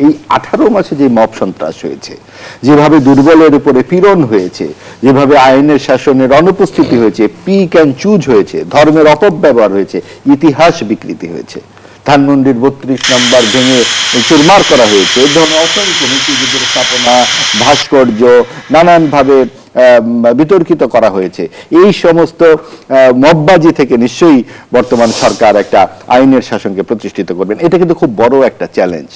এই 18 মাসে যে মব সন্ত্রাস হয়েছে, যেভাবে দুর্বলের উপরে পীড়ন হয়েছে, যেভাবে আইনের শাসনের অনুপস্থিতি হয়েছে, পিক অ্যান্ড চুজ হয়েছে, ধর্মের অপব্যবহার হয়েছে, ইতিহাস বিকৃতি হয়েছে, ধানমন্ডির 32 নম্বর ভেঙে চুরমার করা হয়েছে, এই ধরনের অসংখ্য মুক্তিযুদ্ধের স্থাপনা, ভাস্কর্য নানানভাবে বিতর্কিত করা হয়েছে। এই সমস্ত মববাজি থেকে নিশ্চয়ই বর্তমান সরকার একটা আইনের শাসনকে প্রতিষ্ঠিত করবেন। এটা কিন্তু খুব বড় একটা চ্যালেঞ্জ।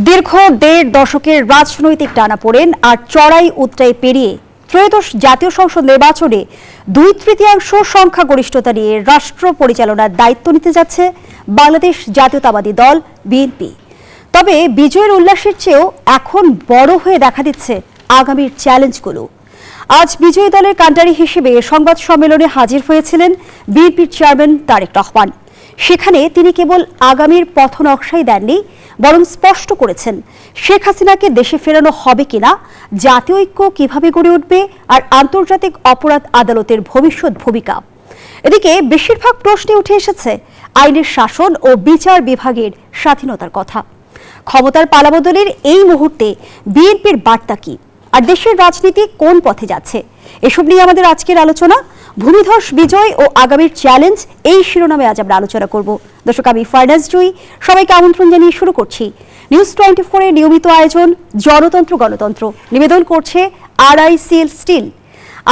দীর্ঘ 1.5 দশকের রাজনৈতিক টানাপোড়েন আর চড়াই উতরাই পেরিয়ে ত্রয়োদশ জাতীয় সংসদ নির্বাচনে 2/3 সংখ্যাগরিষ্ঠতা নিয়ে রাষ্ট্র পরিচালনার দায়িত্ব নিতে যাচ্ছে বাংলাদেশ জাতীয়তাবাদী দল বিএনপি। তবে বিজয়ের উল্লাসের চেয়েও এখন বড় হয়ে দেখা দিচ্ছে আগামীর চ্যালেঞ্জগুলো। আজ বিজয়ী দলের কান্ডারি হিসেবে সংবাদ সম্মেলনে হাজির হয়েছিলেন বিএনপির চেয়ারম্যান তারেক রহমান। সেখানে তিনি কেবল আগামীর পথ নকশাই দেননি, বরং স্পষ্ট করেছেন শেখ হাসিনাকে দেশে ফেরানো হবে কিনা, জাতীয় ঐক্য কিভাবে গড়ে উঠবে, আর আন্তর্জাতিক অপরাধ আদালতের ভবিষ্যৎ ভূমিকা। এদিকে বেশিরভাগ প্রশ্নে উঠে এসেছে আইনের শাসন ও বিচার বিভাগের স্বাধীনতার কথা। ক্ষমতার পালাবদলের এই মুহূর্তে বিএনপির বার্তা কি, আর দেশের রাজনীতি কোন পথে যাচ্ছে, এসব নিয়ে আমাদের আজকের আলোচনা। ভূমিধস বিজয় ও আগামীর চ্যালেঞ্জ, এই শিরোনামে আজ আমরা আলোচনা করব। দর্শক, আমি ফারনাজ জুই, সবাইকে আমন্ত্রণ জানিয়ে শুরু করছি নিউজ 24 এর নিয়মিত আয়োজন জনতন্ত্র গণতন্ত্র। নিবেদন করছে RICL স্টিল।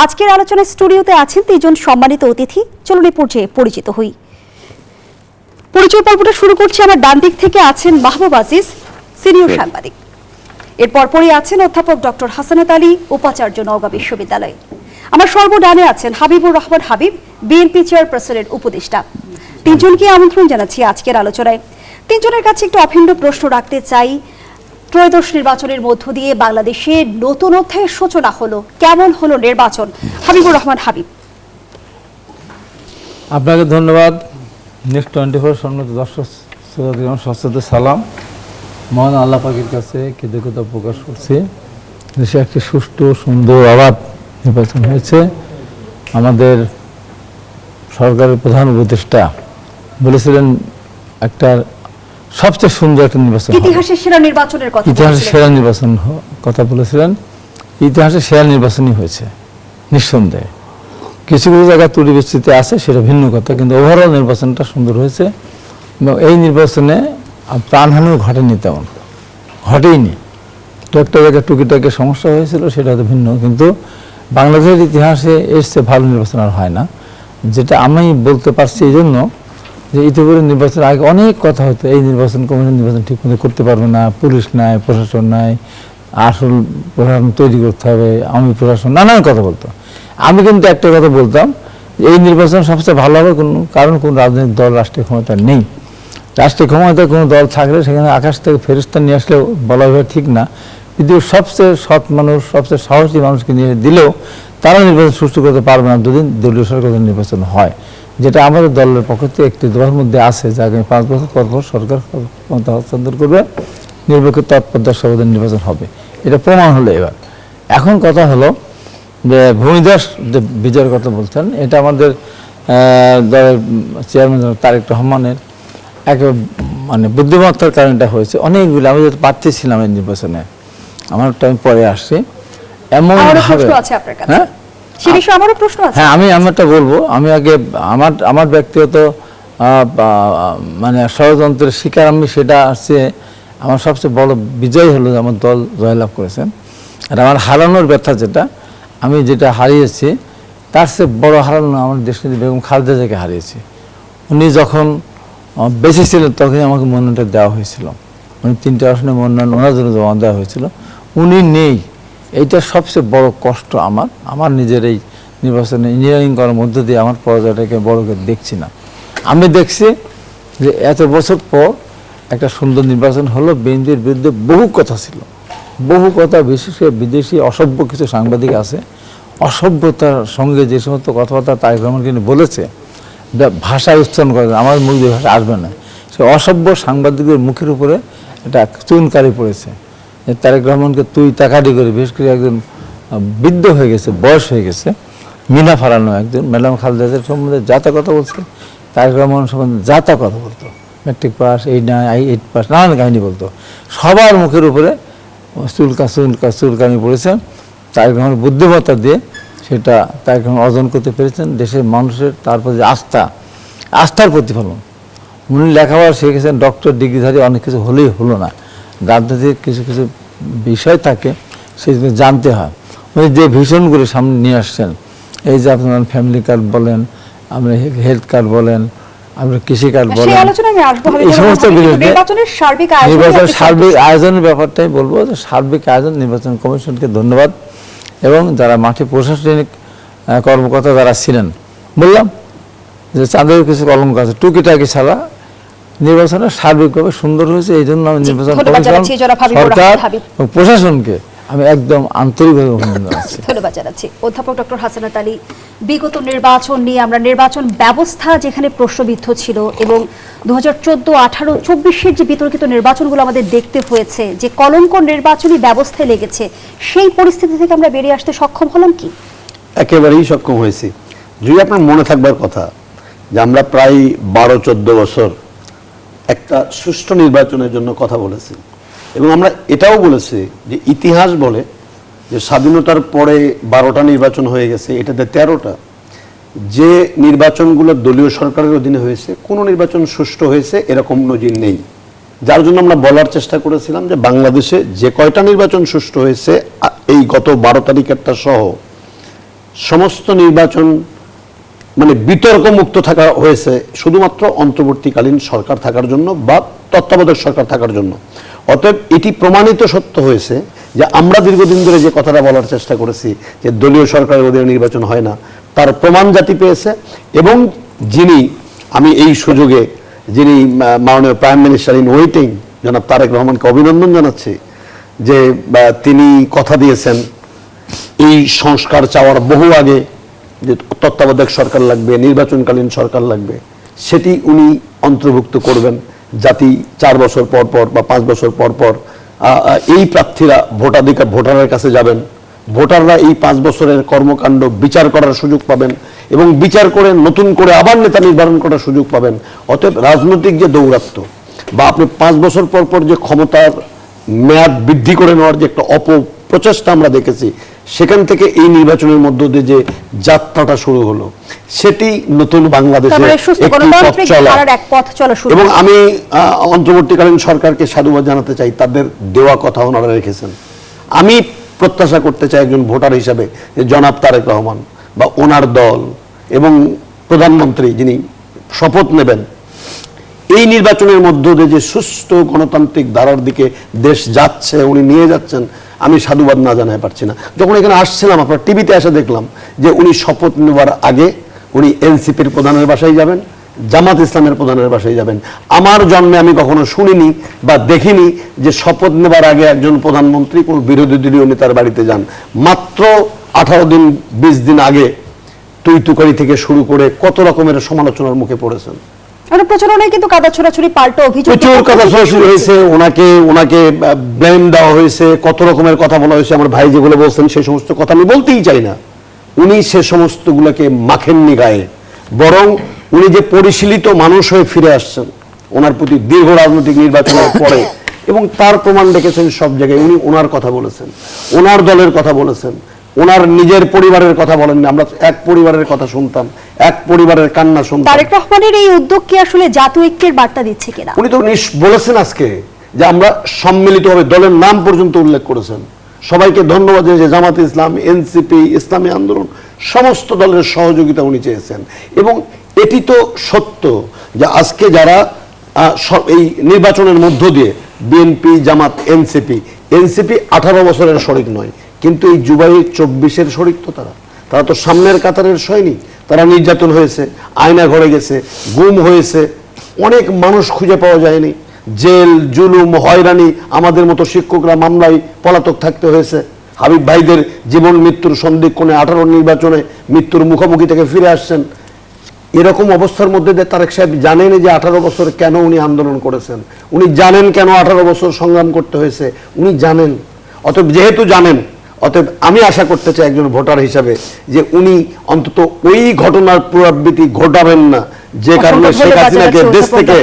আজকের আলোচনায় স্টুডিওতে আছেন 3 জন সম্মানিত অতিথি। চলুন এই পর্যায়ে পরিচিত হই। পরিচয় পর্বটা শুরু করছি। আমার ডান দিক থেকে আছেন মাহবুব আজিজ, সিনিয়র সাংবাদিক। এর পরপরই আছেন অধ্যাপক ডক্টর হাসানাত আলী, উপাচার্য, নওগাঁ বিশ্ববিদ্যালয়। আমার সর্বডানে আছেন হাবিবুর রহমান হাবিব, বিএনপি চেয়ারপারসনের উপদেষ্টা। 3 জনকে আমন্ত্রণ জানাচ্ছি আজকের আলোচনায়। 3 জনের কাছে একটু অভিন্ন প্রশ্ন রাখতে চাই। ত্রয়োদশ নির্বাচনের মধ্য দিয়ে বাংলাদেশে নতুন অধ্যায়ের সূচনা হলো, কেমন হলো নির্বাচন? হাবিবুর রহমান হাবিব। আপনাকে ধন্যবাদ। নিউজ 24 সম্মানিত দর্শক শ্রোতাদের সশ্রদ্ধ সালাম। মহান আল্লাহ পাকের কাছে কৃতজ্ঞতা প্রকাশ করছি। দেশে একটি সুষ্ঠু সুন্দর অবাধ নির্বাচন হয়েছে। আমাদের সরকারের প্রধান উপদেষ্টা বলেছিলেন একটা সবচেয়ে সুন্দর একটা নির্বাচন, ইতিহাসের সেরা নির্বাচনের কথা, ইতিহাসের সেরা নির্বাচন কথা বলেছিলেন। ইতিহাসের সেরা নির্বাচনই হয়েছে নিঃসন্দেহে। কিছু কিছু জায়গায় ত্রুটি বিস্তৃতি আছে, সেটা ভিন্ন কথা, কিন্তু ওভারঅল নির্বাচনটা সুন্দর হয়েছে। এবং এই নির্বাচনে প্রাণহানিও ঘটেনি, তেমন ঘটেইনি। তো একটা জায়গায় টুকিটাকে সমস্যা হয়েছিল, সেটা হয়তো ভিন্ন, কিন্তু বাংলাদেশের ইতিহাসে এর চেয়ে ভালো নির্বাচন আর হয় না। যেটা আমি বলতে পারছি এই জন্য যে ইতিপূর্বে নির্বাচনের আগে অনেক কথা হতো, এই নির্বাচন কমিশন নির্বাচন ঠিক মতো করতে পারবে না, পুলিশ নাই, প্রশাসন নাই, আসল প্রশাসন তৈরি করতে হবে, আমি প্রশাসন, নানান কথা বলতো। আমি কিন্তু একটা কথা বলতাম, এই নির্বাচন সবচেয়ে ভালো হবে কারণ কোন রাজনৈতিক দল রাষ্ট্রীয় ক্ষমতা নেই। রাষ্ট্রীয় ক্ষমতায় কোনো দল থাকলে সেখানে আকাশ থেকে ফেরেশতা নিয়ে আসলেও বলা হবে ঠিক না। পৃথিবীর সবচেয়ে সৎ মানুষ, সবচেয়ে সাহসী মানুষকে নিয়ে দিলেও তারা নির্বাচন সুষ্ঠু করতে পারবে না যদি দলীয় সরকারের নির্বাচন হয়, যেটা আমাদের দলের পক্ষ থেকে একটি দলের মধ্যে আছে যে আগামী 5 বছর পর সরকার ক্ষমতা হস্তান্তর করবে, নিরপেক্ষ তৎপরতার নির্বাচন হবে। এটা প্রমাণ হলো এবার। এখন কথা হলো যে ভূমিধস যে বিজয়ের কথা বলছেন, এটা আমাদের দলের চেয়ারম্যান তারেক রহমানের মানে বুদ্ধিমত্তার কারণে এটা হয়েছে। অনেকগুলো আমি যেহেতু প্রার্থী ছিলাম এই নির্বাচনে, আমার টাইম পরে আসছে এমন ভাবে। হ্যাঁ, আমি আমারটা বলবো। আমি আগে আমার ব্যক্তিগত মানে ষড়যন্ত্রের শিকার আমি, সেটা আসছে আমার সবচেয়ে বড় বিজয় হলো যে আমার দল জয়লাভ করেছেন। আর আমার হারানোর ব্যথা আমি যেটা হারিয়েছি তার চেয়ে বড় হারানো আমার দেশনেত্রী বেগম খালেদা জিয়াকে হারিয়েছি। উনি যখন বেঁচে ছিলেন তখনই আমাকে মনোনয়নটা দেওয়া হয়েছিল। উনি 3টে আসনে মনোনয়ন ওনার জন্য জমা দেওয়া হয়েছিল, উনি নেই। এইটা সবচেয়ে বড় কষ্ট আমার নিজের এই নির্বাচনে ইঞ্জিনিয়ারিং করার মধ্য দিয়ে আমার পরাজয়টাকে বড় করে দেখছি না। আমি দেখছি যে এত বছর পর একটা সুন্দর নির্বাচন হলো। বিএনপির বিরুদ্ধে বহু কথা ছিল, বহু কথা, বিশেষ করে বিদেশি অসভ্য কিছু সাংবাদিক আছে, অসভ্যতার সঙ্গে যে সমস্ত কথাবার্তা তারেক রহমানকে বলেছে, ভাষায় উচ্চারণ করে আমার মুখ দিয়ে ভাষা আসবে না, সে অসভ্য সাংবাদিকদের মুখের উপরে এটা চুনকারি পড়েছে। তারেক রহমানকে তুই তাকাটি করে, বিশেষ করে একজন বৃদ্ধ হয়ে গেছে, বয়স হয়ে গেছে, মিনা ফারানো একজন ম্যাডাম খালেদা জিয়ার সম্বন্ধে যাতে কথা বলছে, তারেক রহমান সম্বন্ধে যা তা কথা বলতো, ম্যাট্রিক পাস, 8 পাস, নানান কাহিনী বলতো। সবার মুখের উপরে চুলকানি পড়েছেন। তারেক রহমানের বুদ্ধিমত্তা দিয়ে সেটা তারেক রহমান অর্জন করতে পেরেছেন। দেশের মানুষের তারপর যে আস্থার প্রতিফলন। উনি লেখাপড়া শিখেছেন, ডক্টর ডিগ্রিধারী, অনেক কিছু হলেই হলো না, রাজনীতির কিছু কিছু বিষয় থাকে সেগুলো জানতে হয়। উনি যে ভিশনগুলো সামনে নিয়ে আসছেন, এই যে আপনার ফ্যামিলি কার্ড বলেন, আমরা হেলথ কার্ড বলেন, আমরা কৃষি কার্ড বলেন, এই সমস্ত নির্বাচনের সার্বিক আয়োজনের ব্যাপারটাই বলবো যে সার্বিক আয়োজন, নির্বাচন কমিশনকে ধন্যবাদ এবং যারা মাঠে প্রশাসনিক কর্মকর্তা যারা ছিলেন। বললাম যে চাঁদের কিছু কলঙ্ক আছে, টুকিটাকি ছাড়া নির্বাচনটা সার্বিকভাবে সুন্দর হয়েছে। এই জন্য আমি নির্বাচন কমিশন, সরকার এবং প্রশাসনকে আমি একদম আন্তরিকভাবে অভিনন্দন জানাচ্ছি। ধন্যবাদ জানাচ্ছি। অধ্যাপক ডক্টর হাসানাত আলী, বিগত নির্বাচন নিয়ে আমরা নির্বাচন ব্যবস্থা যেখানে প্রশ্নবিদ্ধ ছিল এবং 2014, 18, 24-এর যে বিতর্কিত নির্বাচনগুলো আমাদের দেখতে হয়েছে, যে কলঙ্ক নির্বাচনী ব্যবস্থায় লেগেছে, সেই পরিস্থিতি থেকে আমরা বেরিয়ে আসতে সক্ষম হলাম কি? একেবারেই সক্ষম হয়েছি। যদি আপনার মনে থাকবার কথা যে আমরা প্রায় 12-14 বছর একটা সুষ্ঠু নির্বাচনের জন্য কথা বলেছি এবং আমরা এটাও বলেছি যে ইতিহাস বলে যে স্বাধীনতার পরে 12টা নির্বাচন হয়ে গেছে, এটাতে 13টা। যে নির্বাচনগুলো দলীয় সরকারের অধীনে হয়েছে, কোনো নির্বাচন সুষ্ঠু হয়েছে এরকম নজির নেই। যার জন্য আমরা বলার চেষ্টা করেছিলাম যে বাংলাদেশে যে কয়টা নির্বাচন সুষ্ঠু হয়েছে, এই গত 12 তারিখেরটা সহ সমস্ত নির্বাচন মানে বিতর্ক মুক্ত থাকা হয়েছে শুধুমাত্র অন্তর্বর্তীকালীন সরকার থাকার জন্য বা তত্ত্বাবধায়ক সরকার থাকার জন্য। অতএব এটি প্রমাণিত সত্য হয়েছে যে আমরা দীর্ঘদিন ধরে যে কথাটা বলার চেষ্টা করেছি যে দলীয় সরকারের অধীনে নির্বাচন হয় না, তার প্রমাণ জাতি পেয়েছে। এবং আমি এই সুযোগে যিনি মাননীয় প্রাইম মিনিস্টার ইন ওয়েটিং জনাব তারেক রহমানকে অভিনন্দন জানাচ্ছি যে তিনি কথা দিয়েছেন এই সংস্কার চাওয়ার বহু আগে যে তত্ত্বাবধায়ক সরকার লাগবে, নির্বাচনকালীন সরকার লাগবে, সেটি উনি অন্তর্ভুক্ত করবেন। জাতি 4 বছর পর পর বা 5 বছর পর পর এই প্রার্থীরা ভোটারের কাছে যাবেন, ভোটাররা এই 5 বছরের কর্মকাণ্ড বিচার করার সুযোগ পাবেন এবং বিচার করে নতুন করে আবার নেতা নির্ধারণ করার সুযোগ পাবেন। অতএব রাজনৈতিক যে দৌরাত্ম্য বা আপনি 5 বছর পর পর যে ক্ষমতার মেয়াদ বৃদ্ধি করে নেওয়ার যে একটা অপপ্রচেষ্টা আমরা দেখেছি, সেখান থেকে এই নির্বাচনের মধ্য দিয়ে যে যাত্রাটা শুরু হলো, সেটি নতুন বাংলাদেশের এক পথ চলা শুরু। এবং আমি অন্তর্বর্তীকালীন সরকারকে সাধুবাদ জানাতে চাই, তাদের দেওয়া কথা ওনারা রেখেছেন। আমি প্রত্যাশা করতে চাই একজন ভোটার হিসাবে যে জনাব তারেক রহমান বা ওনার দল এবং প্রধানমন্ত্রী যিনি শপথ নেবেন, এই নির্বাচনের মধ্য দিয়ে যে সুস্থ গণতান্ত্রিক ধারার দিকে দেশ যাচ্ছে, উনি নিয়ে যাচ্ছেন, আমি সাধুবাদ না জানাতে পারছি না। যখন এখানে আসছিলাম, আপনার টিভিতে এসে দেখলাম যে উনি শপথ নেওয়ার আগে উনি এনসিপির প্রধানের বাসায় যাবেন, জামাত ইসলামের প্রধানের বাসায় যাবেন। আমার জন্মে আমি কখনো শুনিনি বা দেখিনি যে শপথ নেবার আগে একজন প্রধানমন্ত্রী কোন বিরোধী দলীয় নেতার বাড়িতে যান। মাত্র 18 দিন 20 দিন আগে তুইতুকারি থেকে শুরু করে কত রকমের সমালোচনার মুখে পড়েছেন। প্রচারণায় কিন্তু কাদা ছোড়াছুড়ি পাল্টা অভিযোগ, প্রচুর কাদা ছোড়াছুড়ি হয়েছে, ওনাকে ব্লেম দেওয়া হয়েছে, কত রকমের কথা বলা হয়েছে। আমার ভাই যেগুলো বলছেন সেই সমস্ত কথা আমি বলতেই চাই না। উনি সে সমস্ত গুলোকে মাখেননি গায়ে, বরং উনি যে পরিশীলিত মানুষ হয়ে ফিরে আসছেন ওনার প্রতি দীর্ঘ রাজনৈতিক নির্বাচনের পরে, এবং তার প্রমাণ রেখেছেন সব জায়গায়। উনি ওনার কথা বলেছেন, ওনার দলের কথা বলেছেন, ওনার নিজের পরিবারের কথা বলেননি। আমরা এক পরিবারের কথা শুনতাম, এক পরিবারের কান্না শুনতাম। তারেক রহমানের এই উদ্যোগ কি আসলে জাতীয় ঐক্যের বার্তা দিচ্ছে কিনা? উনি তো বলেছেন আজকে যে আমরা সম্মিলিতভাবে, দলের নাম পর্যন্ত উল্লেখ করেছেন। সবাইকে ধন্যবাদ যে জামাত ইসলাম, এনসিপি, ইসলামী আন্দোলন সমস্ত দলের সহযোগিতা উনি চেয়েছেন। এবং এটি তো সত্য যে আজকে যারা এই নির্বাচনের মধ্য দিয়ে বিএনপি, জামাত, এনসিপি 18 বছরের শরিক নয়, কিন্তু এই জুলাই 24-এর শরিক তো তারা তো সামনের কাতারের সৈনিক। তারা নির্যাতন হয়েছে, আয়না ঘরে গেছে, গুম হয়েছে, অনেক মানুষ খুঁজে পাওয়া যায়নি, জেল, জুলুম, হয়রানি, আমাদের মতো শিক্ষকরা মামলায় পলাতক থাকতে হয়েছে। হাবিব ভাইদের জীবন মৃত্যুর সন্ধিক্ষণে 18 নির্বাচনে মৃত্যুর মুখোমুখি থেকে ফিরে আসছেন। এরকম অবস্থার মধ্যে তারেক সাহেব জানেন যে 18 বছর কেন উনি আন্দোলন করেছেন, উনি জানেন কেন 18 বছর সংগ্রাম করতে হয়েছে, উনি জানেন। অতএব যেহেতু জানেন, অতএব আমি আশা করতে চাই একজন ভোটার হিসাবে যে উনি অন্তত ওই ঘটনার পুনরাবৃত্তি ঘটাবেন না যে কারণে শেখ হাসিনাকে দেশ থেকে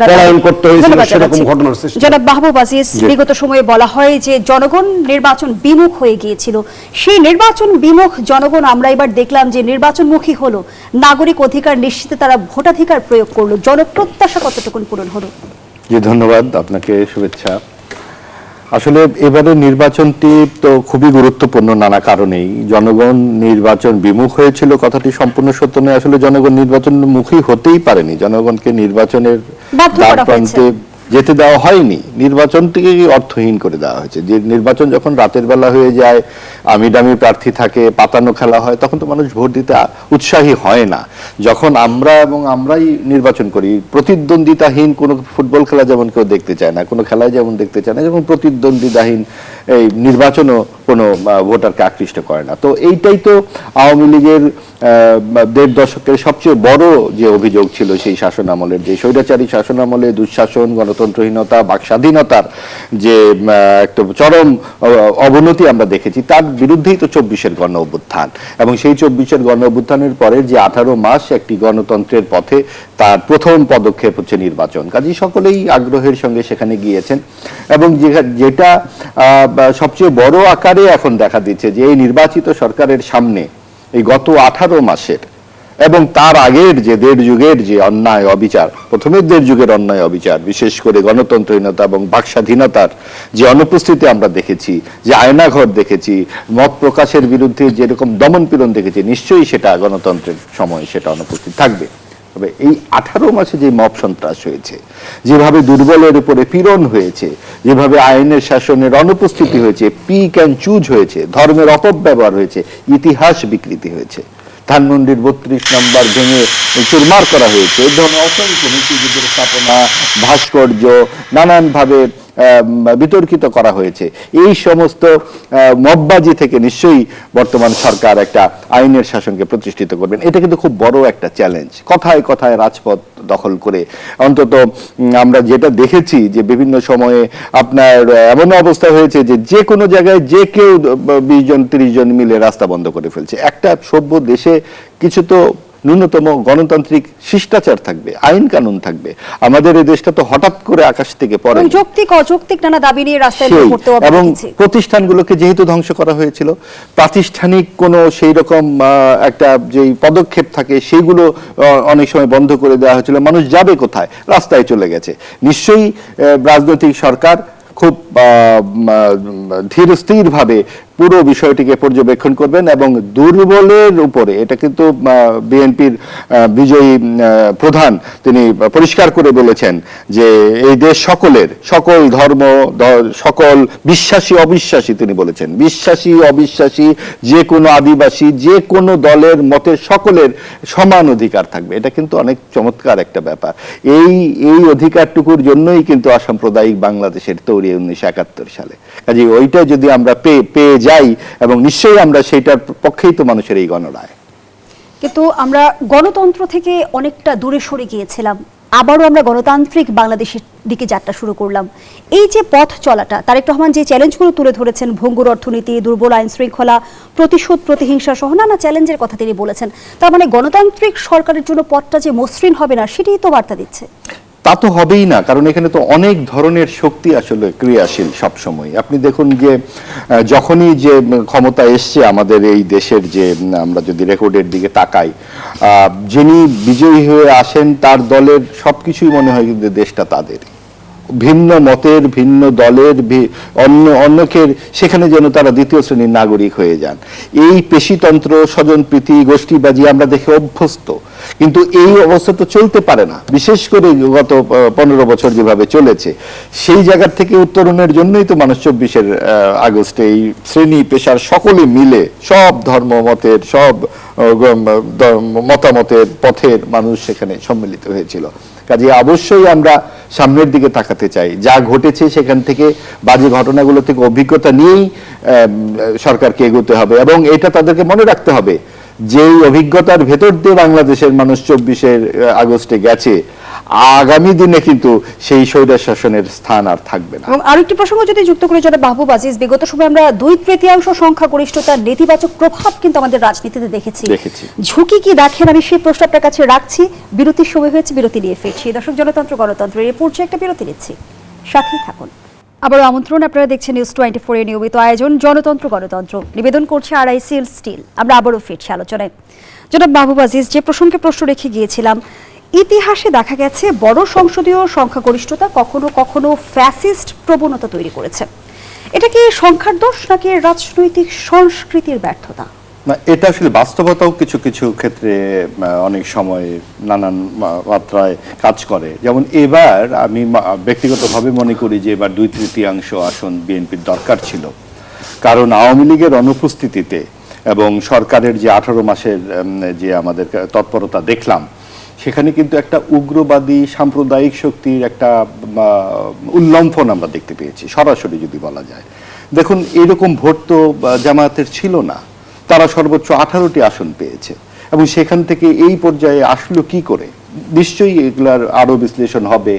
পলায়ন করতে হয়েছিল সেরকম ঘটনার সৃষ্টি। জনাব মাহবুব আজিজ, বিগত সময়ে বলা হয় যে জনগণ নির্বাচন বিমুখ হয়ে গিয়েছিল, সেই নির্বাচন বিমুখ জনগণ আমরা এবার দেখলাম যে নির্বাচনমুখী হলো, নাগরিক অধিকার নিশ্চিতে তারা ভোটাধিকার প্রয়োগ করলো, জনপ্রত্যাশা কতটুকু পূরণ হলো? জি ধন্যবাদ, আপনাকে শুভেচ্ছা। আসলে এবারে নির্বাচনটি তো খুবই গুরুত্বপূর্ণ নানা কারণেই। জনগণ নির্বাচন বিমুখ হয়েছিল কথাটি সম্পূর্ণ সত্য নয়। আসলে জনগণ নির্বাচনমুখী হতেই পারেনি, জনগণকে নির্বাচনের বাধ্য করা দ্বার প্রান্তে যেতে দেওয়া হয়নি, নির্বাচনটিকে অর্থহীন করে দেওয়া হয়েছে। যে নির্বাচন যখন রাতের বেলা হয়ে যায়, আমি দামি প্রার্থী থাকে, পাতানো খেলা হয়, তখন তো মানুষ ভোট দিতে উৎসাহী হয় না। যখন আমরাই নির্বাচন করি, প্রতিদ্বন্দ্বিতাহীন কোনো ফুটবল খেলা যেমন কেউ দেখতে চায় না, কোনো খেলায় যেমন দেখতে চায় না, যেমন প্রতিদ্বন্দ্বিতাহীন এই নির্বাচনও কোনো ভোটারকে আকৃষ্ট করে না। তো এইটাই তো আওয়ামী লীগের ১.৫ দশকের সবচেয়ে বড় যে অভিযোগ ছিল সেই শাসন আমলের, যে স্বৈরাচারী শাসন আমলে দুঃশাসন, গণতন্ত্রহীনতা, বাকস্বাধীনতার যে একটা চরম অবনতি আমরা দেখেছি, তার বিরুদ্ধেই তো ২৪-এর গণ অভ্যুত্থান। এবং সেই ২৪-এর গণ অভ্যুত্থানের পরে যে ১৮ মাস একটি গণতন্ত্রের পথে, তার প্রথম পদক্ষেপ হচ্ছে নির্বাচন। কাজেই সকলেই আগ্রহের সঙ্গে সেখানে গিয়েছেন। এবং যেটা সবচেয়ে বড় আকারে এখন দেখা দিচ্ছে যে এই নির্বাচিত সরকারের সামনে এই গত ১৮ মাসের এবং তার আগের যে ১.৫ যুগের যে অন্যায় অবিচার, প্রথমের ১.৫ যুগের অন্যায় অবিচার, বিশেষ করে গণতন্ত্রহীনতা এবং বাকস্বাধীনতার যে অনুপস্থিতি আমরা দেখেছি, যে আয়নাঘর দেখেছি, মত প্রকাশের বিরুদ্ধে যেরকম দমন পীড়ন দেখেছি, নিশ্চয়ই সেটা গণতন্ত্রের সময় সেটা অনুপস্থিত থাকবে। তবে এই ১৮ মাসে যে মব সন্ত্রাস হয়েছে, যেভাবে দুর্বলের উপরে পীড়ন হয়েছে, যেভাবে আইনের শাসনের অনুপস্থিতি হয়েছে, পিক অ্যান্ড চুজ হয়েছে, ধর্মের অপব্যবহার হয়েছে, ইতিহাস বিকৃতি হয়েছে, ধানমন্ডির ৩২ নম্বর ভেঙে চুরমার করা হয়েছে, এই ধরনের অসংখ্য মুক্তিযুদ্ধের স্থাপনা, ভাস্কর্য নানানভাবে বিতর্কিত করা হয়েছে। এই সমস্ত মববাজি থেকে নিশ্চয়ই বর্তমান সরকার একটা আইনের শাসনকে প্রতিষ্ঠিত করবেন। এটা কিন্তু খুব বড় একটা চ্যালেঞ্জ। কথায় কথায় রাজপথ দখল করে অন্তত আমরা যেটা দেখেছি যে বিভিন্ন সময়ে আপনার এমন অবস্থা হয়েছে যে যে কোনো জায়গায় যে কেউ ২০ জন ৩০ জন মিলে রাস্তা বন্ধ করে ফেলছে। একটা সভ্য দেশে কিছু তো ন্যূনতম গণতান্ত্রিক শিষ্টাচার থাকবে, আইন কানুন থাকবে। আমাদের এই দেশটা তো হঠাৎ করে আকাশ থেকে পড়ে, যৌক্তিক অযৌক্তিক নানা দাবি নিয়ে রাস্তায় পড়তে হবে। এবং প্রতিষ্ঠানগুলোকে যেহেতু ধ্বংস করা হয়েছিল, প্রাতিষ্ঠানিক কোনো সেই রকম একটা যে পদক্ষেপ থাকে সেইগুলো অনেক সময় বন্ধ করে দেওয়া হয়েছিল। মানুষ যাবে কোথায়? রাস্তায় চলে গেছে। নিশ্চয়ই রাজনৈতিক সরকার খুব ধীর স্থির ভাবে পুরো বিষয়টিকে পর্যবেক্ষণ করবেন এবং দুর্বলের উপরে, এটা কিন্তু বিএনপির বিজয়ী প্রধান তিনি পরিষ্কার করে বলেছেন যে এই দেশ সকলের, সকল ধর্ম, সকল বিশ্বাসী অবিশ্বাসী, তিনি বলেছেন বিশ্বাসী অবিশ্বাসী, যে কোনো আদিবাসী, যে কোনো দলের মতে সকলের সমান অধিকার থাকবে। এটা কিন্তু অনেক চমৎকার একটা ব্যাপার। এই অধিকারটুকুর জন্যই কিন্তু অসাম্প্রদায়িক বাংলাদেশের তৈরি 1971 সালে। কাজে ওইটা যদি আমরা পেয়ে যাই, এবং নিশ্চয়ই আমরা সেইটার পক্ষেই তো মানুষের এই গণরায়। কিন্তু আমরা গণতন্ত্র থেকে অনেকটা দূরে সরে গিয়েছিলাম, আবারও আমরা গণতান্ত্রিক বাংলাদেশের দিকে যাত্রা শুরু করলাম। এই যে পথ চলাটা, তারেক রহমান যে চ্যালেঞ্জগুলো তুলে ধরেছেন, ভঙ্গুর অর্থনীতি, দুর্বল আইন শৃঙ্খলা, প্রতিশোধ, প্রতিহিংসা সহ নানা চ্যালেঞ্জের কথা তিনি বলেছেন। তার মানে গণতান্ত্রিক সরকারের জন্য পথটা যে মসৃণ হবে না, সেটাই তো বার্তা দিচ্ছে। তা তো হবেই না, কারণ এখানে তো অনেক ধরনের শক্তি আসলে ক্রিয়াশীল সবসময়। আপনি দেখুন যে যখনই যে ক্ষমতা এসছে আমাদের এই দেশের, যে আমরা যদি রেকর্ডের দিকে তাকাই, যিনি বিজয়ী হয়ে আসেন তার দলের সবকিছুই মনে হয় কিন্তু দেশটা তাদের। ভিন্ন মতের, ভিন্ন দলের, অন্যকে সেখানে যেন তারা দ্বিতীয় শ্রেণীর নাগরিক হয়ে যান। এই পেশিতন্ত্র, স্বজনপ্রীতি, গোষ্ঠীবাজি আমরা দেখে অভ্যস্ত। কিন্তু এই অবস্থা তো চলতে পারে না, বিশেষ করে গত 15 বছর যেভাবে চলেছে। সেই জায়গার থেকে উত্তরণের জন্যই তো মানুষ 24 আগস্টে এই শ্রেণী পেশার সকলে মিলে, সব ধর্ম মতের, সব মতামতের পথের মানুষ সেখানে সম্মিলিত হয়েছিল। কাজে অবশ্যই আমরা সামনের দিকে তাকাতে চাই। যা ঘটেছে সেখান থেকে, বাজে ঘটনাগুলো থেকে অভিজ্ঞতা নিয়েই সরকারকে এগোতে হবে, এবং এটা তাদেরকে মনে রাখতে হবে যেই অভিজ্ঞতার ভেতর দিয়ে বাংলাদেশের মানুষ 24 আগস্টে গেছে, আগামী দিনে কিন্তু সেই স্বৈরাচার শাসনের স্থান আর থাকবে না। এবং আরেকটি প্রসঙ্গ যদি যুক্ত করে জনাব মাহবুব আজিজ, বিগত সময় আমরা 2/3 সংখ্যাগরিষ্ঠতার নেতিবাচক প্রভাব কিন্তু আমাদের রাজনীতিতে দেখেছি। ঝুঁকি কি দেখেন? আমি সেই প্রশ্ন আপনার কাছে রাখছি। বিরতির সময় হয়েছে, বিরতি নিয়ে ফিরছি। দর্শক, জনতন্ত্র গণতন্ত্রের এই পর্যায়ে একটা বিরতি নিচ্ছি, সাথেই থাকুন। আবারও আমন্ত্রণ, আপনারা দেখছেন নিউজ 24 এর নিয়মিত আয়োজন জনতন্ত্র গণতন্ত্র। নিবেদন করছে আরআইসিএল স্টিল। আমরা আবারও ফিরছি আলোচনায়। জনাব মাহবুব আজিজ, যে প্রসঙ্গে প্রশ্ন রেখে গিয়েছিলাম, ইতিহাসে দেখা গেছে বড় সংসদীয় সংখ্যাগরিষ্ঠতা কখনো কখনো ফ্যাসিস্ট প্রবণতা তৈরি করেছে। এটা কি সংখ্যার দোষ নাকি রাজনৈতিক সংস্কৃতির ব্যর্থতা? না, এটা আসলে বাস্তবতাও কিছু কিছু ক্ষেত্রে অনেক সময় নানান মাত্রায় কাজ করে। যেমন এবার আমি ব্যক্তিগতভাবে মনে করি যে এবার 2/3 আসন বিএনপির দরকার ছিল, কারণ আওয়ামী লীগের অনুপস্থিতিতে এবং সরকারের যে 18 মাসের যে আমাদের তৎপরতা দেখলাম, সেখানে কিন্তু একটা উগ্রবাদী সাম্প্রদায়িক শক্তির একটা উল্লম্ফন আমরা দেখতে পেয়েছি, সরাসরি যদি বলা যায়। দেখুন, এরকম ভোট তো জামায়াতের ছিল না, তারা সর্বোচ্চ 18টি আসন পেয়েছে এবং সেখান থেকে এই পর্যায়ে আসলো কি করে? নিশ্চয়ই এগুলার আরো বিশ্লেষণ হবে।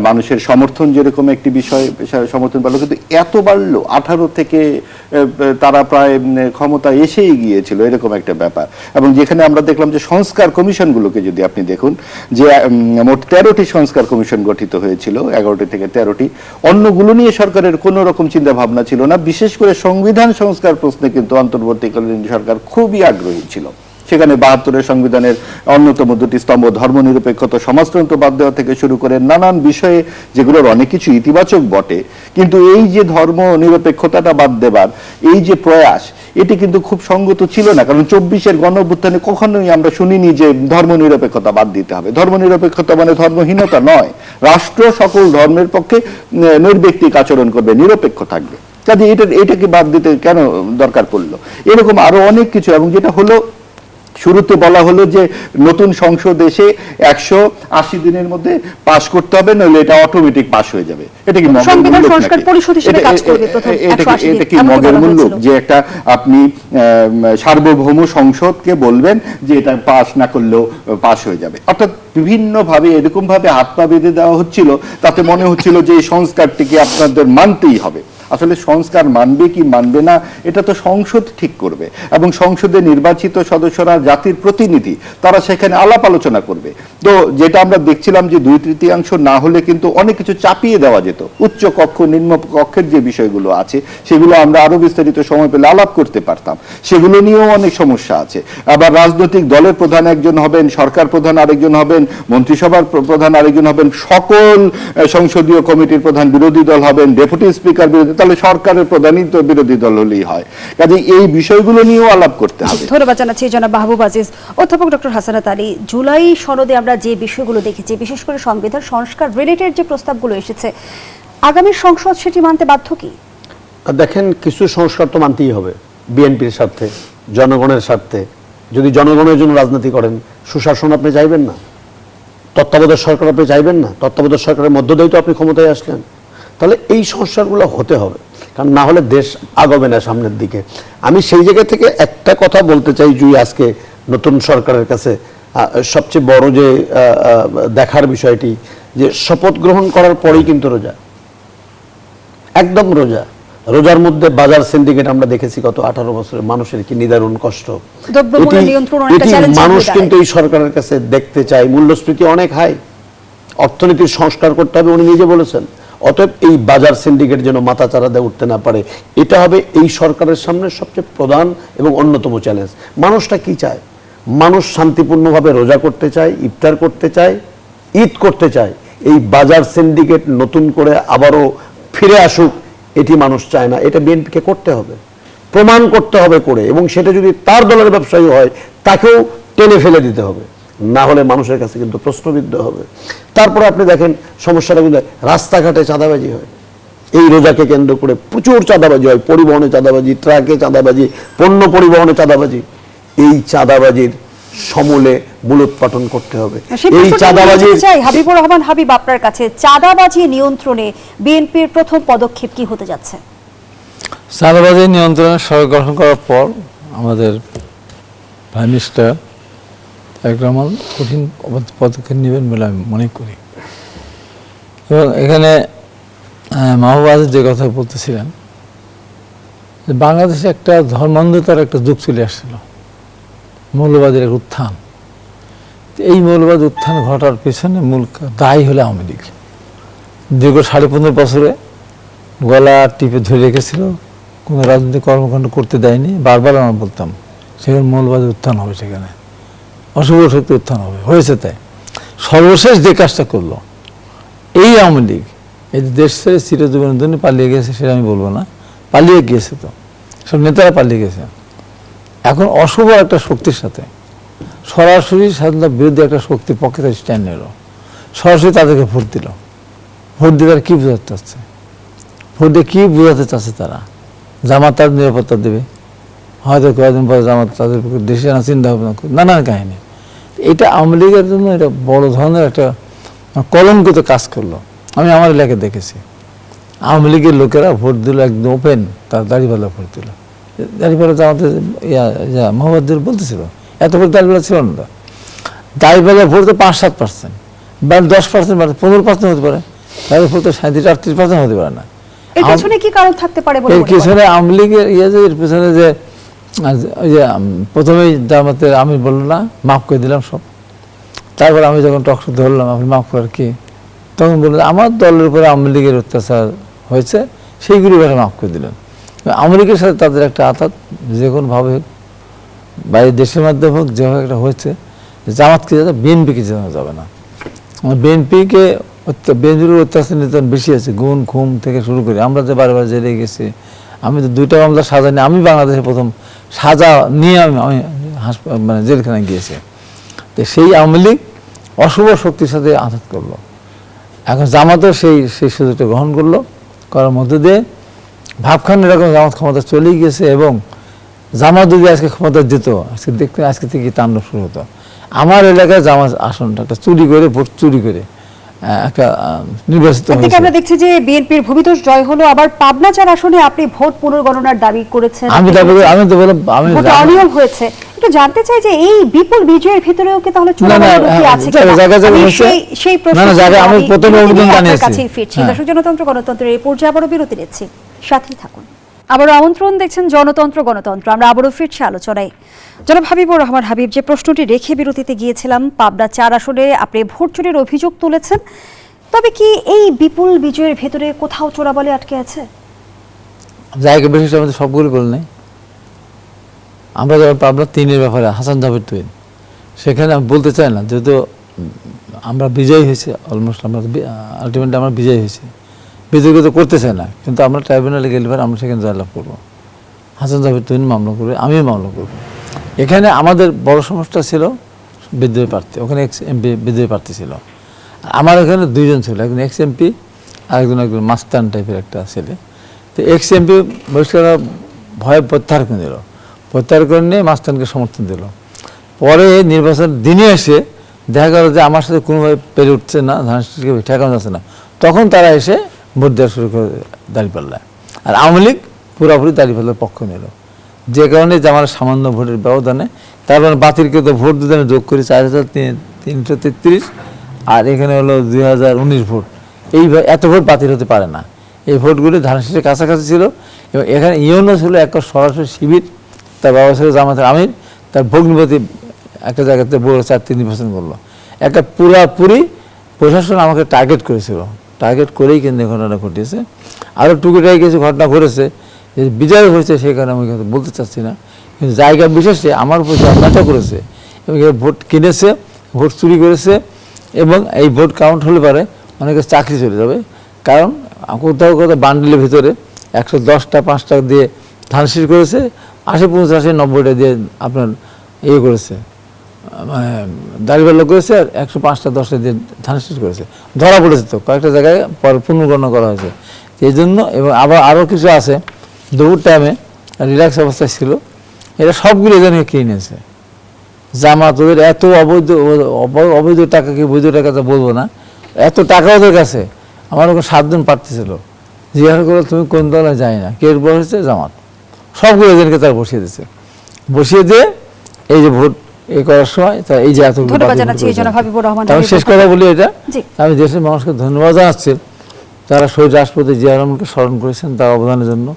মানুষের সমর্থন যেরকম একটি বিষয়, সমর্থন বাড়লো, কিন্তু এত বাড়লো 18 থেকে তারা প্রায় ক্ষমতা এসেই গিয়েছিল, এরকম একটা ব্যাপার। এবং যেখানে আমরা দেখলাম যে সংস্কার কমিশনগুলোকে যদি আপনি দেখুন, যে মোট 13টি সংস্কার কমিশন গঠিত হয়েছিল, 11টি থেকে 13টি। অন্যগুলো নিয়ে সরকারের কোনো রকম চিন্তা ভাবনা ছিল না। বিশেষ করে সংবিধান সংস্কার প্রশ্নে কিন্তু অন্তর্বর্তীকালীন সরকার খুবই আগ্রহী ছিল। সেখানে 72-এর সংবিধানের অন্যতম দুটি স্তম্ভ ধর্মনিরপেক্ষতা, সমাজতন্ত্র বাদ দেওয়া থেকে শুরু করে নানান বিষয়ে, যেগুলোর অনেক কিছু ইতিবাচক বটে, কিন্তু এই যে ধর্ম নিরপেক্ষতাটা বাদ দেবার এই যে প্রয়াস, এটি কিন্তু খুব সঙ্গত ছিল না। কারণ 24-এর গণঅভ্যুত্থানে কখনোই আমরা শুনিনি যে ধর্ম নিরপেক্ষতা বাদ দিতে হবে। ধর্ম নিরপেক্ষতা মানে ধর্মহীনতা নয়। রাষ্ট্র সকল ধর্মের পক্ষে নৈর্ব্যক্তিক আচরণ করবে, নিরপেক্ষ থাকবে। কাজে এটাকে বাদ দিতে কেন দরকার পড়লো? এরকম আরো অনেক কিছু। এবং যেটা হলো, শুরুতে বলা হলো যে নতুন সংসদ এসে 180 দিনের মধ্যে পাস করতে হবে, নইলে এটা অটোমেটিক পাস হয়ে যাবে। এটা কি সংবিধান সংস্কার পরিষদ হিসেবে কাজ করবে প্রথম 180 দিন? এটা কি মগের মূল্য যে একটা আপনি সার্বভৌম সংসদকে বলবেন যে এটা পাস না করলেও পাস হয়ে যাবে? অর্থাৎ বিভিন্ন ভাবে এরকম ভাবে হাত পা বেঁধে দেওয়া হচ্ছিল, তাতে মনে হচ্ছিল যে এই সংস্কারটিকে আপনাদের মানতেই হবে। আসলে সংস্কার মানবে কি মানবে না এটা তো সংসদ ঠিক করবে, এবং সংসদে নির্বাচিত সদস্যরা জাতির প্রতিনিধি, তারা সেখানে আলাপ আলোচনা করবে। তো যেটা আমরা দেখছিলাম যে 2/3 না হলে কিন্তু অনেক কিছু চাপিয়ে দেওয়া যেত। উচ্চ কক্ষ নিম্ন কক্ষের যে বিষয়গুলো আছে সেগুলো আমরা আরো বিস্তারিত সময় পেলে আলাপ করতে পারতাম। সেগুলো নিয়েও অনেক সমস্যা আছে। আবার রাজনৈতিক দলের প্রধান একজন হবেন, সরকার প্রধান আরেকজন হবেন, মন্ত্রিসভার প্রধান আরেকজন হবেন, সকল সংসদীয় কমিটির প্রধান বিরোধী দল হবেন, ডেপুটি স্পিকার বিরোধী, তাহলে সরকারের প্রধানই তো বিরোধী দল হলেই হয়। কাজে এই বিষয়গুলো নিয়েও আলাপ করতে হবে। ধন্যবাদ জানাচ্ছি জনাব মাহবুব আজিজ। অধ্যাপক ডক্টর হাসানাত আলী, জুলাই সনদে আমরা যে বিষয়গুলো দেখেছি, বিশেষ করে সংবিধান সংস্কার রিলেটেড যে প্রস্তাবগুলো এসেছে, আগামী সংসদ সেটি মানতে বাধ্য কি? দেখেন, কিছু সংস্কার তো মানতেই হবে বিএনপির স্বার্থে, জনগণের স্বার্থে। যদি জনগণের জন্য রাজনীতি করেন, সুশাসন আপনি চাইবেন না? তত্ত্বাবধায়ক সরকার আপনি চাইবেন না? তত্ত্বাবধায়ক সরকারের মধ্য দিয়েই তো আপনি ক্ষমতায় আসলেন। তাহলে এই সংস্কারগুলো হতে হবে, কারণ না হলে দেশ আগবে না সামনের দিকে। আমি সেই জায়গা থেকে একটা কথা বলতে চাই, জুই, আজকে নতুন সরকারের কাছে সবচেয়ে বড় যে দেখার বিষয়টি, যে শপথ গ্রহণ করার পরেই কিন্তু রোজা, একদম রোজা। রোজার মধ্যে বাজার সিন্ডিকেট আমরা দেখেছি গত 18 বছরে মানুষের কি নিদারুণ কষ্ট। মানুষ কিন্তু এই সরকারের কাছে দেখতে চায়। মূল্যস্ফীতি অনেক হাই, অর্থনীতির সংস্কার করতে হবে, উনি নিজে বলেছেন। অতএব এই বাজার সিন্ডিকেট যেন মাথা চারা দিয়ে উঠতে না পারে, এটা হবে এই সরকারের সামনে সবচেয়ে প্রধান এবং অন্যতম চ্যালেঞ্জ। মানুষটা কি চায়? মানুষ শান্তিপূর্ণভাবে রোজা করতে চায়, ইফতার করতে চায়, ঈদ করতে চায়। এই বাজার সিন্ডিকেট নতুন করে আবারও ফিরে আসুক, এটি মানুষ চায় না। এটা বিএনপিকে করতে হবে, প্রমাণ করতে হবে করে, এবং সেটা যদি তার দলের ব্যবসায়ী হয় তাকেও টেনে ফেলে দিতে হবে, না হলে মানুষের কাছে কিন্তু প্রশ্নবিদ্ধ হবে। তারপরে আপনি দেখেন সমস্যাটা কিন্তু রাস্তাঘাটে চাঁদাবাজি হয়। এই রোজাকে কেন্দ্র করে প্রচুর চাঁদাবাজি হয়, পরিবহনে চাঁদাবাজি, ট্রাকে চাঁদাবাজি, পণ্য পরিবহনে চাঁদাবাজি। এই চাঁদাবাজির সমূলে মূলোৎপাটন করতে হবে। এই চাঁদাবাজি, হাবিবুর রহমান হাবিব, আপনার কাছে চাঁদাবাজি নিয়ন্ত্রণে বিএনপির প্রথম পদক্ষেপ কি হতে যাচ্ছে? চাঁদাবাজি নিয়ন্ত্রণে সরকার গঠন করার পর আমাদের প্রাইম মিনিস্টার তারেক রহমান কঠিন পদক্ষেপ নেবেন বলে আমি মনে করি। এবং এখানে মাহবুব যে কথা বলতেছিলেন, যে বাংলাদেশে একটা ধর্মান্ধতার একটা যুগ চলে আসছিল, মৌলবাদের এক উত্থান। এই মৌলবাদ উত্থান ঘটার পেছনে মূল দায়ী হলো আওয়ামী লীগ। দীর্ঘ 15.5 বছরে গলা টিপে ধরে রেখেছিল, কোনো রাজনৈতিক কর্মকাণ্ড করতে দেয়নি। বারবার আমরা বলতাম সেখানে মৌলবাদের উত্থান হবে, সেখানে অশুভ শক্তি উত্থান হবে, হয়েছে তাই। সর্বশেষ যে কাজটা করলো এই আওয়ামী লীগ, এই দেশ ছেড়ে চিরজীবনের জন্য পালিয়ে গেছে, সেটা আমি বলবো না, পালিয়ে গিয়েছে, তো সব নেতারা পালিয়ে গেছে। এখন অশুভ একটা শক্তির সাথে সরাসরি স্বাধীনতার বিরুদ্ধে একটা শক্তির পক্ষে তারা স্ট্যান্ড নিল, সরাসরি তাদেরকে ভোট দিল। ভোট দিয়ে তারা কী বোঝাতে চাচ্ছে? ভোট দিয়ে কী বোঝাতে চাচ্ছে তারা? জামাত তার নিরাপত্তা দেবে, হয়তো কয়েকদিন পরে জামাত তাদের দেশে না চিন্তা ভাবনা করবে, নানান কাহিনী। এটা আওয়ামী লীগের জন্য এটা বড় ধরনের একটা কলঙ্কিত কাজ করলো। আমি আমার এলাকায় দেখেছি আওয়ামী লীগের লোকেরা ভোট দিল একদম ওপেন, তার দাড়িপাল্লা ভোট দিল। দাড়িপাল্লা তো আমাদের মোহাম্মদুর বলতেছিল এত ভোট দাড়িপাল্লা ছিল না, দাড়িপাল্লা ভোট তো 5-7%, বা 10%, বা 15% হতে পারে, তাদের ভোট তো 37-38% হতে পারে না। এর পেছনে কি কারণ থাকতে পারে বলে এর মনে করেন? পেছনে আওয়ামী লীগের এর পেছনে যে ওই যে প্রথমেই জামাতের আমি বললাম না, মাফ করে দিলাম সব। তারপর আমি যখন টকশো ধরলাম আপনি মাফ করার কি, তখন বললেন আমার দলের উপরে আওয়ামী লীগের অত্যাচার হয়েছে, সেইগুলি এবারে মাফ করে দিলেন। আওয়ামী লীগের সাথে তাদের একটা আঘাত যে কোনোভাবে হোক, বাইরের দেশের মাধ্যমে হোক, যেভাবে একটা হয়েছে, জামাতকে যাতে বিএনপিকে জানানো যাবে না। বিএনপিকে বিএনপির অত্যাচার নির্যাতন বেশি আছে, গুণ খুম থেকে শুরু করে। আমরা যে বারে জেলে গেছি, আমি তো 2টা মামলা সাজা নিয়ে, আমি বাংলাদেশে প্রথম সাজা নিয়ে আমি মানে জেলখানায় গিয়েছি। তো সেই আওয়ামী লীগ অশুভ শক্তির সাথে আঘাত করলো। এখন জামাতও সেই সুযোগটা গ্রহণ করলো, করার মধ্যে দিয়ে ভাবখান এরকম জামাত ক্ষমতা চলেই গেছে। এবং জামাত যদি আজকে ক্ষমতা যেত, আজকে দেখতে আজকে থেকে তাণ্ডব শুরু হতো। আমার এলাকায় জামাত আসনটা একটা চুরি করে, ভোট চুরি করে একটা নির্বাচিত এদিকে আমরা দেখছি যে বিএনপির ভূমিদোষ জয় হলো, আবার পাবনা 4 আসনে আপনি ভোট পুনর্গণনার দাবি করেছেন। আমি তো বললাম আমি অনিয়ম হয়েছে। একটু জানতে চাই যে এই বিপুল বিজয়ের ভিতরেও কি তাহলে চূড়ান্ত কি আছে কিনা? সেই প্রশ্ন আমি প্রথমে অভিযোগ জানিয়েছি। কাছেই ফিরছি। দর্শক, জনতন্ত্র গণতন্ত্রের এই পর্যায়ে আবারও বিরতি নিচ্ছি, সাথেই থাকুন। আবারও আমন্ত্রণ, দেখছেন জনতন্ত্র গণতন্ত্র। আমরা আবারও ফিরছি আলোচনায়। জনাব হাবিবুর রহমান হাবিব, যে প্রশ্নটি রেখে বিরতিতে গিয়েছিলাম, পাবনা 4 আসনে আপনি ভোট চুরির অভিযোগ তুলেছেন, তবে কি এই বিপুল বিজয়ের ভেতরে কোথাও চোরাবালি আটকে আছে? জায়গা বিশেষ আমাদের সবগুলি বলে নেই। আমরা যেমন পাবনা 3-এর ব্যাপারে হাসান জাভেদ তুহিন, সেখানে আমি বলতে চাই না, যেহেতু আমরা বিজয়ী হয়েছি, অলমোস্ট আমরা আলটিমেটলি আমরা বিজয়ী হয়েছি, বিজয়ী তো করতে চাই না, কিন্তু আমরা ট্রাইব্যুনালে গেলে আমরা সেখানে জয়লাভ করবো। হাসান জাভেদ তুহিন মামলা করবে, আমিও মামলা করবো। এখানে আমাদের বড় সমস্যা ছিল বিদ্রোহী প্রার্থী, ওখানে এক্স এমপি বিদ্রোহী প্রার্থী ছিল। আমার এখানে 2 জন ছিল, একজন এক্স এমপি আর একজন মাস্তান টাইপের একটা ছেলে। তো এক্স এমপি বহিষ্কার ভয়ে প্রত্যাহার করে দিল, প্রত্যাহার করে নিয়ে মাস্তানকে সমর্থন দিল। পরে নির্বাচন দিনে এসে দেখা গেল যে আমার সাথে কোনোভাবে পেরে উঠছে না, ধানসিকে ঠেকানো যাচ্ছে না, তখন তারা এসে ভোট দেওয়া শুরু করে দাঁড়িপাল্লায়। আর আওয়ামী লীগ পুরোপুরি দাঁড়িপাল্লার পক্ষ নিল, যে কারণে যে আমার সামান্য ভোটের ব্যবধানে, তারপরে বাতিলকৃত ভোট যদি আমি যোগ করি 4333, আর এখানে হলো 2019 ভোট। এই এত ভোট বাতিল হতে পারে না। এই ভোটগুলি ধানসির কাছাকাছি ছিল, এবং এখানে ইউনো ছিল এক সরাসরি শিবির, তার বাবা ছিল জামাতের আমির, তার ভগ্নিপতি একটা জায়গাতে বড় 4-3 নির্বাচন করলো। একটা পুরাপুরি প্রশাসন আমাকে টার্গেট করেছিল, টার্গেট করেই কিন্তু ঘটনা ঘটিয়েছে। আরও টুকিটাই কিছু ঘটনা ঘটেছে, যে বিজয় হয়েছে সেখানে আমি বলতে চাচ্ছি না, কিন্তু জায়গা বিশেষে আমার উপর অন্যায়টা করেছে, এবং ভোট কিনেছে, ভোট চুরি করেছে, এবং এই ভোট কাউন্ট হলে পারে অনেকের চাকরি চলে যাবে। কারণ কোথাও বান্ডিলের ভিতরে 110টা 5 টাকা দিয়ে ধানসির করেছে, 80-85-90টা দিয়ে আপনার করেছে, মানে দাঁড়িপাল্লা করেছে, আর 105টা 10টা দিয়ে ধানসির করেছে। ধরা পড়েছে, তো কয়েকটা জায়গায় পরে পুনর্গণনা করা হয়েছে এই জন্য। এবং আবার আরও কিছু আছে, দুপুর টাইমে রিল্যাক্স অবস্থায় ছিল, এরা সবগুলো এজন্য কিনে নিয়েছে। জামাত ওদের এত অবৈধ টাকা, কি বৈধ টাকা তো বলবো না, এত টাকা ওদের কাছে। আমার ওখানে 7 জন প্রার্থী ছিল, জিজ্ঞাসা করলো তুমি কোন দলে যায় না, কে বসেছে? জামাত। সবগুলো এজেন্টকে তারা বসিয়ে দিয়েছে, বসিয়ে দিয়ে এই যে ভোট এ করার সময় তা এই যে এতগুলো ধন্যবাদ বাতিল জানাচ্ছি করেছেন। জনাব হাবিবুর রহমান আমি হাবিব। শেষ কথা বলি এটা, জি। আমি দেশের মানুষকে ধন্যবাদ জানাচ্ছি যারা শহীদ রাষ্ট্রপতি জিয়া রহমানকে স্মরণ করেছেন তার অবদানের জন্য।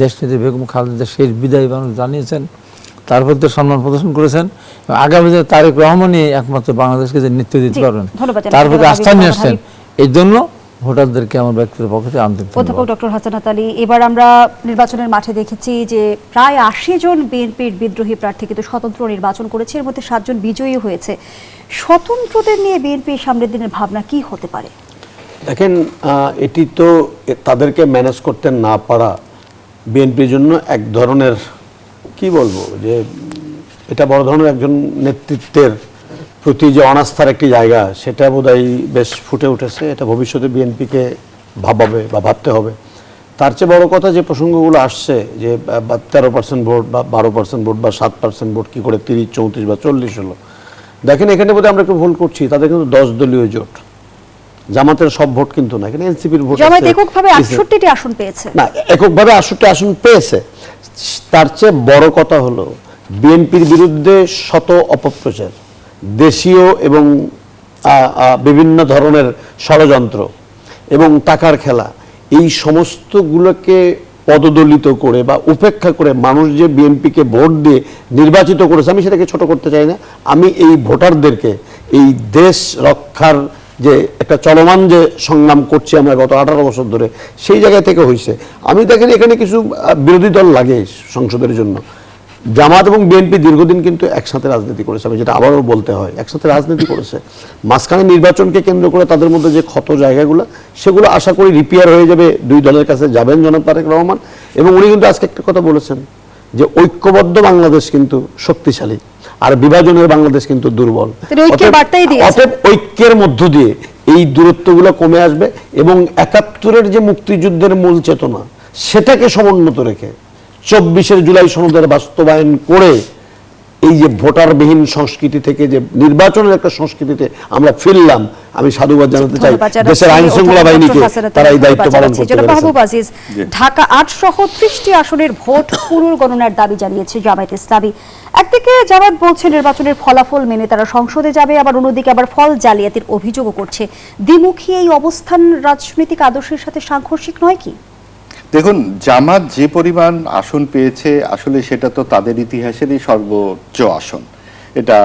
দেশনেত্রী বেগম খালেদা শেষ বিদায় মানুষ জানিয়েছেন, তার প্রতি সম্মান প্রদর্শন করেছেন। এবং আগামী দিনে তারেক রহমানই একমাত্র বাংলাদেশকে যে নেতৃত্ব দিতে জি, পারবেন ধন্যবাদ জানাচ্ছি তার প্রতি জনাব আস্থা হাবিবুর নিয়ে রহমান আসছেন, এই জন্য ভোটারদেরকে আমার ব্যক্তিগত পক্ষ থেকে আন্তরিক অধ্যাপক ধন্যবাদ। ডক্টর হাসানাত আলী, এবার আমরা নির্বাচনের মাঠে দেখেছি যে প্রায় ৮০ জন বিএনপির বিদ্রোহী প্রার্থী কিন্তু স্বতন্ত্র নির্বাচন করেছে, এর মধ্যে ৭ জন বিজয়ী হয়েছে। স্বতন্ত্রদের নিয়ে বিএনপির সামনের দিনের ভাবনা কি হতে পারে? দেখেন, এটি তো তাদেরকে ম্যানেজ করতে না পারা বিএনপির জন্য এক ধরনের কি বলবো যে এটা বড় ধরনের একজন নেতৃত্বের প্রতি যে অনাস্থার একটি জায়গা, সেটা বোধহয় বেশ ফুটে উঠেছে। এটা ভবিষ্যতে বিএনপিকে ভাবাবে বা ভাবতে হবে। তার চেয়ে বড় কথা যে প্রসঙ্গগুলো আসছে যে 13% ভোট বা 12% ভোট বা 7% ভোট কি করে 30, 34 বা 40 হলো। দেখেন, এখানে বোধহয় আমরা একটু ভুল করছি। তাদের কিন্তু 10 দলীয় জোট, জামাতের সব ভোট কিন্তু না, এখানে এনসিপির ভোট জামায়াত আছে, এককভাবে 68টি আসন পেয়েছে। না এককভাবে 68 আসন পেয়েছে। তার চেয়ে বড় কথা হলো বিএনপির বিরুদ্ধে শত অপপ্রচার, দেশীয় এবং বিভিন্ন ধরনের ষড়যন্ত্র এবং টাকার খেলা, এই সমস্তগুলোকে পদদলিত করে বা উপেক্ষা করে মানুষ যে বিএনপিকে ভোট দিয়ে নির্বাচিত করেছে, আমি সেটাকে ছোট করতে চাই না। আমি এই ভোটারদেরকে এই দেশ রক্ষার যে একটা চলমান যে সংগ্রাম করছি আমরা গত 18 বছর ধরে, সেই জায়গা থেকে হয়েছে। আমি দেখেন এখানে কিছু বিরোধী দল লাগে সংসদের জন্য। জামাত এবং বিএনপি দীর্ঘদিন কিন্তু একসাথে রাজনীতি করেছে, আমি যেটা আবারও বলতে হয়, একসাথে রাজনীতি করেছে। মাঝখানে নির্বাচনকে কেন্দ্র করে তাদের মধ্যে যে ক্ষত জায়গাগুলো, সেগুলো আশা করি রিপেয়ার হয়ে যাবে। দুই দলের কাছে যাবেন জনাব তারেক রহমান, এবং উনি কিন্তু আজকে একটা কথা বলেছেন যে ঐক্যবদ্ধ বাংলাদেশ কিন্তু শক্তিশালী, আর বিভাজনের বাংলাদেশ কিন্তু দুর্বল। অতএব ঐক্যের মধ্য দিয়ে এই দূরত্বগুলো কমে আসবে এবং 71-এর যে মুক্তিযুদ্ধের মূল চেতনা, সেটাকে সমুন্নত রেখে 24 জুলাই সনদের বাস্তবায়ন করে এই যে ভোটারবিহীন সংস্কৃতি থেকে যে নির্বাচনের একটা সংস্কৃতিতে আমরা ফিরলাম, আমি সাধুবাদ জানাতে চাই দেশের আইন শৃঙ্খলা বাহিনীকে, তারা এই দায়িত্ব পালন করতে পেরেছে। ঢাকা 8 সহ 30টি আসনের ভোট পুনর্গণনার দাবি জানিয়েছে জামায়াত ইসলামী। একদিকে জামায়াত বলছে নির্বাচনের ফলাফল মেনে তারা সংসদে যাবে, আবার অন্যদিকে আবার ফল জালিয়াতির অভিযোগও করছে। দ্বিমুখী এই অবস্থান রাজনৈতিক আদর্শের সাথে সাংঘর্ষিক নয় কি? দেখুন, জামাত যে পরিমাণ আসন পেয়েছে, আসলে সেটা তো তাদের ইতিহাসেরই সর্বোচ্চ আসন। এটা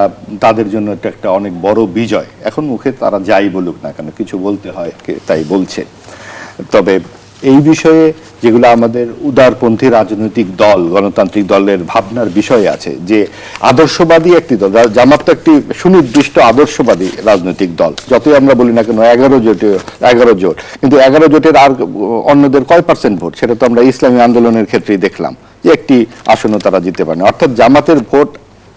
তাদের জন্য এটা একটা অনেক বড় বিজয়। এখন মুখে তারা যাই বলুক না কেন, কিছু বলতে হয়, তাই বলছে। তবে এই বিষয়ে যেগুলো আমাদের উদারপন্থী রাজনৈতিক দল, গণতান্ত্রিক দলের ভাবনার বিষয় আছে, যে আদর্শবাদী একটি দল, জামাত তো একটি সুনির্দিষ্ট আদর্শবাদী রাজনৈতিক দল। যতই আমরা বলি না কেন 11 জোট, কিন্তু 11 জোটের আর অন্যদের কয় % ভোট, সেটা তো আমরা ইসলামী আন্দোলনের ক্ষেত্রেই দেখলাম যে একটি আসনও তারা জিতে পারেনি। অর্থাৎ জামাতের ভোট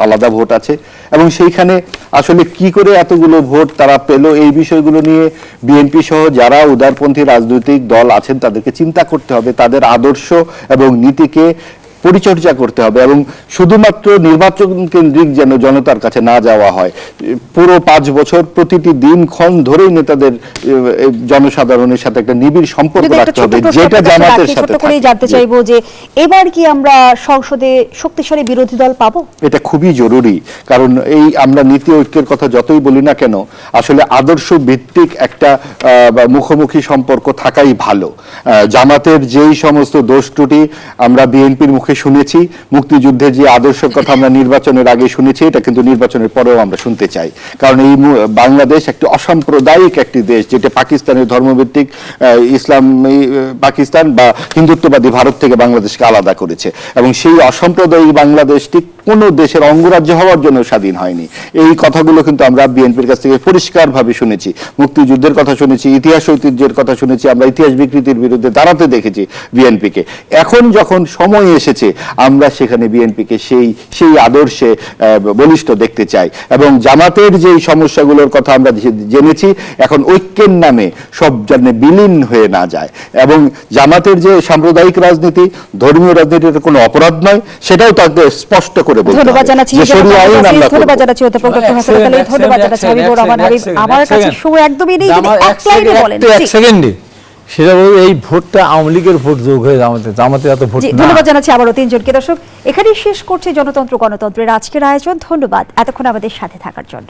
আলাদা ভোট আছে, এবং সেইখানে আসলে কি করে এতগুলো ভোট তারা পেল, এই বিষয়গুলো নিয়ে বিএনপি সহ যারা উদারপন্থী রাজনৈতিক দল আছেন তাদেরকে চিন্তা করতে হবে, তাদের আদর্শ এবং নীতিকে পরিচর্যা করতে হবে, এবং শুধুমাত্র নির্বাচন কেন্দ্রিক যেন জনতার কাছে না যাওয়া হয়। পুরো 5 বছর প্রতিটি দিনক্ষণ ধরেই নেতাদের জনসাধারণের সাথে একটা নিবিড় সম্পর্ক রাখতে হবে, যেটা জামাতের সাথে থাকে। জানতে চাইবো যে এবার কি আমরা সংসদে শক্তিশালী বিরোধী দল পাবো? এটা খুবই জরুরি, কারণ এই আমরা নীতি ঐক্যের কথা যতই বলি না কেন, আসলে আদর্শ ভিত্তিক একটা মুখোমুখি সম্পর্ক থাকাই ভালো। জামাতের যেই সমস্ত দোষ ত্রুটি আমরা বিএনপির মুখে শুনেছি, মুক্তিযুদ্ধের যে আদর্শের কথা আমরা নির্বাচনের আগে শুনেছি, এটা কিন্তু নির্বাচনের পরেও আমরা শুনতে চাই। কারণ এই বাংলাদেশ একটি অসাম্প্রদায়িক একটি দেশ, যেটা পাকিস্তানের ধর্মভিত্তিক ইসলামী পাকিস্তান বা হিন্দুত্ববাদী ভারত থেকে বাংলাদেশকে আলাদা করেছে, এবং সেই অসাম্প্রদায়িক বাংলাদেশটি কোনো দেশের অঙ্গরাজ্য হওয়ার জন্য স্বাধীন হয়নি। এই কথাগুলো কিন্তু আমরা বিএনপির কাছ থেকে পরিষ্কারভাবে শুনেছি, মুক্তিযুদ্ধের কথা শুনেছি, ইতিহাস ঐতিহ্যের কথা শুনেছি, আমরা ইতিহাস বিকৃতির বিরুদ্ধে দাঁড়াতে দেখেছি বিএনপিকে। এখন যখন সময় এসেছে, আমরা সেখানে বিএনপিকে সেই আদর্শে বলিষ্ঠ দেখতে চাই, এবং জামাতের যে সমস্যাগুলোর কথা আমরা জেনেছি, এখন ঐক্যের নামে সব যেন বিলীন হয়ে না যায়, এবং জামাতের যে সাম্প্রদায়িক রাজনীতি, ধর্মীয় রাজনীতির কোনো অপরাধ নয়, সেটাও তাকে স্পষ্ট করে বলতে হবে। ধন্যবাদ জানাচ্ছি অধ্যাপক ডক্টর হাসানাত আলী, ধন্যবাদ জানাচ্ছি হাবিবুর রহমান হাবিব। আমার কাছে সময় একদমই নেই, যদি এক লাইনে বলেন। এক সেকেন্ডে সেটা বলতে এই ভোটটা আওয়ামী লীগের ভোট যোগ হয়ে জামাতে এত ভোট জি, না। ধন্যবাদ জানাচ্ছি আবারও তিনজনকে। দর্শক, এখানেই শেষ করছে জনতন্ত্র গণতন্ত্রের আজকের আয়োজন। ধন্যবাদ এতক্ষণ আমাদের সাথে থাকার জন্য।